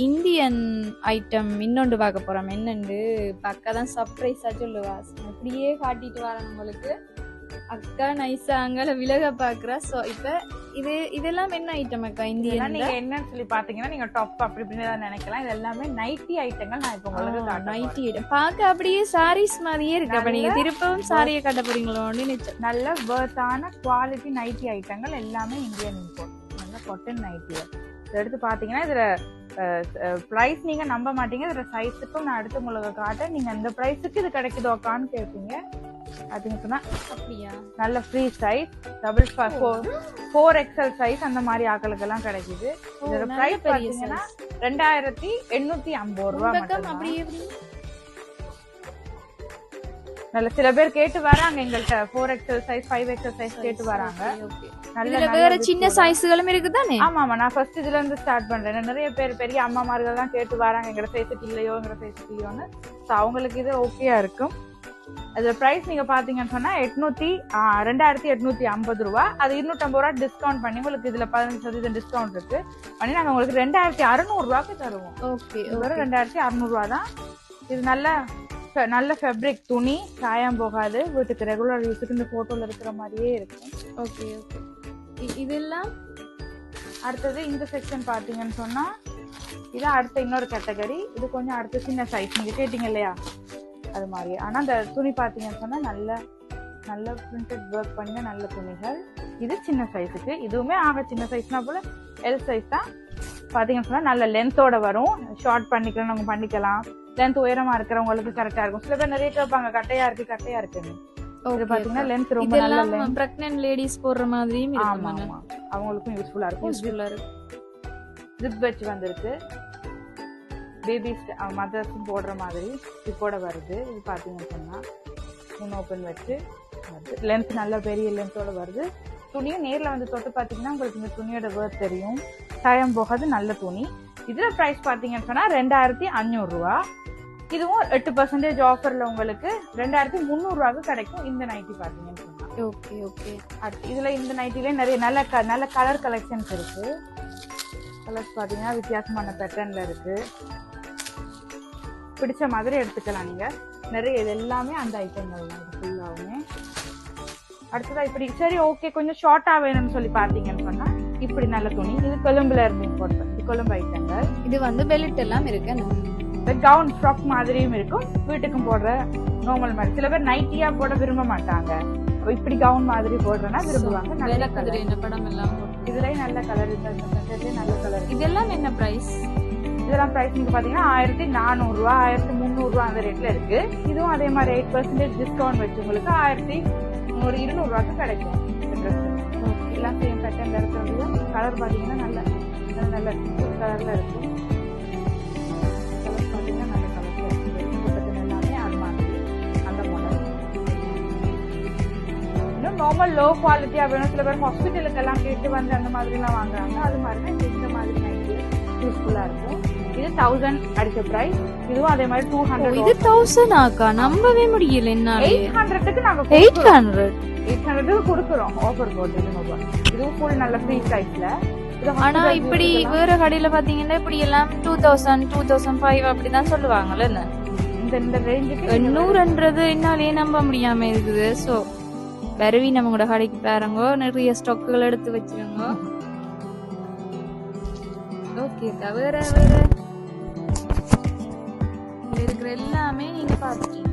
Indian item இன்னொன்று பார்க்க போறோம். என்னண்டு பக்கா தான் சர்ப்ரைஸா சொல்லுவா. அப்படியே காட்டிட்டு வரேன் உங்களுக்கு. அக்கா நைஸா அங்கால விலக பாக்குறா. சோ இப்ப இதெல்லாம் என்ன ஐட்டம் அக்கா? இந்தியன் நீங்க என்னன்னு சொல்லி பாத்தீங்கன்னா நீங்க டாப் அப்படி இப்படின்னு நினைக்கலாம். இது எல்லாமே நைட்டி ஐட்டங்கள். நான் இப்ப உங்களுக்கு நைட்டி ஐட்டம் பார்க்க அப்படியே சாரீஸ் மாதிரியே இருக்கு. அப்ப நீங்க திருப்பவும் சாரியை கட்ட போறீங்களோன்னு நினைச்சேன். நல்ல வர்த்தான குவாலிட்டி நைட்டி ஐட்டங்கள் எல்லாமே இந்தியன் இம்போர்ட். நல்ல காட்டன் நைட்டி எடுத்து பாத்தீங்கன்னா இதுல பிரைஸ் நீங்க நம்ப மாட்டீங்க. இதுல சைஸுக்கும் நான் அடுத்து உங்களுக்கு காட்டேன். நீங்க இந்த பிரைஸுக்கு இது கிடைக்குதோக்கான்னு கேட்பீங்க. அப்படின்னா அப்படியா நல்ல ஃப்ரீ சைஸ் $4XL சைஸ் அந்த மாதிரி ஆக்களுக்கு எல்லாம் கிடைக்குது. இதோட பிரைஸ் பாத்தீங்கன்னா 2850 ரூபாய் மட்டும். நல்ல சில பேர் கேட்டு வராங்க எங்கள்கிட்ட 4XL சைஸ் 5XL சைஸ் கேட்டு வராங்க. வேற சின்ன சைஸ்களும் இருக்குதானே? ஆமா ஆமா நான் ஃபர்ஸ்ட் இதுல இருந்து ஸ்டார்ட் பண்றேன். நிறைய பேர் பெரிய அம்மாமார்கள் தான் கேட்டு வராங்க எங்கட சைஸுக்கு இல்லையோ எங்கட சைஸுக்கு இல்லையோன்னு. அவங்களுக்கு இது ஓகேயா இருக்கும். அதோட பிரைஸ் நீங்க பாத்தீங்கன்னு சொன்னா 2850 ரூபாய். அது 250 ரூபாய் டிஸ்கவுண்ட் பண்ணி உங்களுக்கு இதுல 15% டிஸ்கவுண்ட் இருக்கு பண்ணி நாங்க உங்களுக்கு 2600 ரூபாய்க்கு தருவோம். ஓகே 2600 ரூபாய் தான். இது நல்ல ஃபேப்ரிக் துணி, சாயம் போகாது, வீட்டுக்கு ரெகுலர் யூஸுக்கு இந்த போட்டோல இருக்கிற மாதிரியே இருக்கும். ஓகே ஓகே இதெல்லாம் அடுத்தது இந்த செக்ஷன் பாத்தீங்கன்னு சொன்னா இது அடுத்த இன்னொரு கேட்டகரி. இது கொஞ்சம் அடுத்த சின்ன சைஸ் நீங்க கேட்டீங்க இல்லையா அது மாதிரி. ஆனா அந்த துணி பாத்தீங்கன்னு சொன்னா நல்ல பிரிண்டட் ஒர்க் பண்ண நல்ல துணிகள். இது சின்ன சைஸுக்கு. இதுவுமே ஆக சின்ன சைஸ்னா போல எல் சைஸ் தான். பாத்தீங்கன்னு சொன்னா நல்ல லென்த்தோட வரும். ஷார்ட் பண்ணிக்கலாம், நம்ம பண்ணிக்கலாம். லென்த் உயரமா இருக்கிறவங்களுக்கு கரெக்டா இருக்கும். சில பேர் நிறைய கேட்பாங்க கட்டையா இருக்குன்னு. இது பாத்தீங்கன்னா லென்த் ரொம்ப நல்ல லென்த். பிரெக்னன்ட் லேடிஸ் போடுற மாதிரியும் ஆமா ஆமா அவங்களுக்கும் யூஸ்ஃபுல்லா இருக்கும். ஜிப் வச்சு வந்திருக்கு. பேபிஸ் மதர்ஸும் போடுற மாதிரி ஜிப்போட வருது. இது பாத்தீங்கன்னு சொன்னா மூணு ஓப்பன் வச்சு லென்த் நல்ல பெரிய லென்த்தோட வருது. துணியும் நேர்ல வந்து தொட்டு பாத்தீங்கன்னா உங்களுக்கு இந்த துணியோட வேர்த் தெரியும். சாயம் போகாது, நல்ல துணி. இதுல பிரைஸ் பாத்தீங்கன்னு சொன்னா 2500 ரூபாய். இதுவும் 8% ஆஃபர்ல உங்களுக்கு 2300 ரூபாய்க்கு கிடைக்கும். இந்த நைட்டி பாத்தீங்கன்னு சொன்னா ஓகே ஓகே. இதுல இந்த நைட்டிலே நிறைய நல்ல கலர் கலெக்ஷன்ஸ் இருக்கு. கலர்ஸ் பாத்தீங்கன்னா வித்தியாசமான பேட்டர்ன்ல இருக்கு. பிடிச்ச மாதிரி எடுத்துக்கலாம் நீங்க. நிறைய இது எல்லாமே அந்த ஐட்டங்கள் தான் ஃபுல்லாவுமே. அடுத்ததா இப்படி சரி ஓகே கொஞ்சம் ஷார்ட்டா வேணும்னு சொல்லி பாத்தீங்கன்னு சொன்னா இப்படி நல்ல துணி. இது கொழும்புல இருந்து இம்போர்ட் பண்ணி கொழும்பு ஐட்டங்கள். இது பெல்ட் எல்லாம் இருக்கு. கவுன் ஃப்ராக் மாதிரியும் இருக்கும். வீட்டுக்கும் போடுற நார்மல் மாதிரி. சில பேர் நைட்டியா போட விரும்ப மாட்டாங்க. இப்படி கவுன் மாதிரி போடுறேன்னா விரும்புவாங்க. நல்ல கலர் படம் எல்லாம் இதுலயும் நல்ல கலர் நல்ல கலர். இதெல்லாம் என்ன பிரைஸ்? இதெல்லாம் பிரைஸ் நீங்க பாத்தீங்கன்னா 1400 ரூபாய் 1300 ரூபாய் அந்த ரேட்ல இருக்கு. இதுவும் அதே மாதிரி 8% டிஸ்கவுண்ட் வச்சு உங்களுக்கு 1200 ரூபாய்க்கு கிடைக்கும். எல்லாம் சேம் பேட்டர்ன்ல இருக்கிறது. கலர் பாத்தீங்கன்னா நல்ல கலர்ல இருக்கும். கலர் பாத்தீங்கன்னா நல்ல கலர்ல இருக்கு. எல்லாமே அது மாதிரி அந்த மாடல். இன்னும் நார்மல் லோ குவாலிட்டியா வேணும். சில பேர் ஹாஸ்பிட்டலுக்கு எல்லாம் கேட்டு வந்து அந்த மாதிரி எல்லாம் வாங்குறாங்க. அது மாதிரி இந்த மாதிரி நைட்டி யூஸ்ஃபுல்லா இருக்கும். இது 1000 அடிச்ச பிரைஸ். இதுவும் அதே மாதிரி 200. இது 1000 ஆக்கா நம்பவே முடியல. என்ன 800க்கு நாங்க 800க்கு கொடுக்கிறோம் ஆஃபர் போட்டு. இதுவும் ஃபுல் நல்ல ஃப்ரீ சைஸ்ல. ஆனா இப்படி வேற கடையில பாத்தீங்கன்னா இப்படி எல்லாம் 2000 2005 அப்படிதான் சொல்லுவாங்கல்ல. இந்த ரேஞ்சுக்கு 800ன்றது என்னாலே நம்ப முடியாம இருக்குது. சோ வருவி நம்மளோட கடைக்கு பாருங்க. நிறைய ஸ்டாக்குகள் எடுத்து வச்சிருங்க. ஓகே வேற இருக்கிற எல்லாமே நீங்க பாத்துட்டீங்க.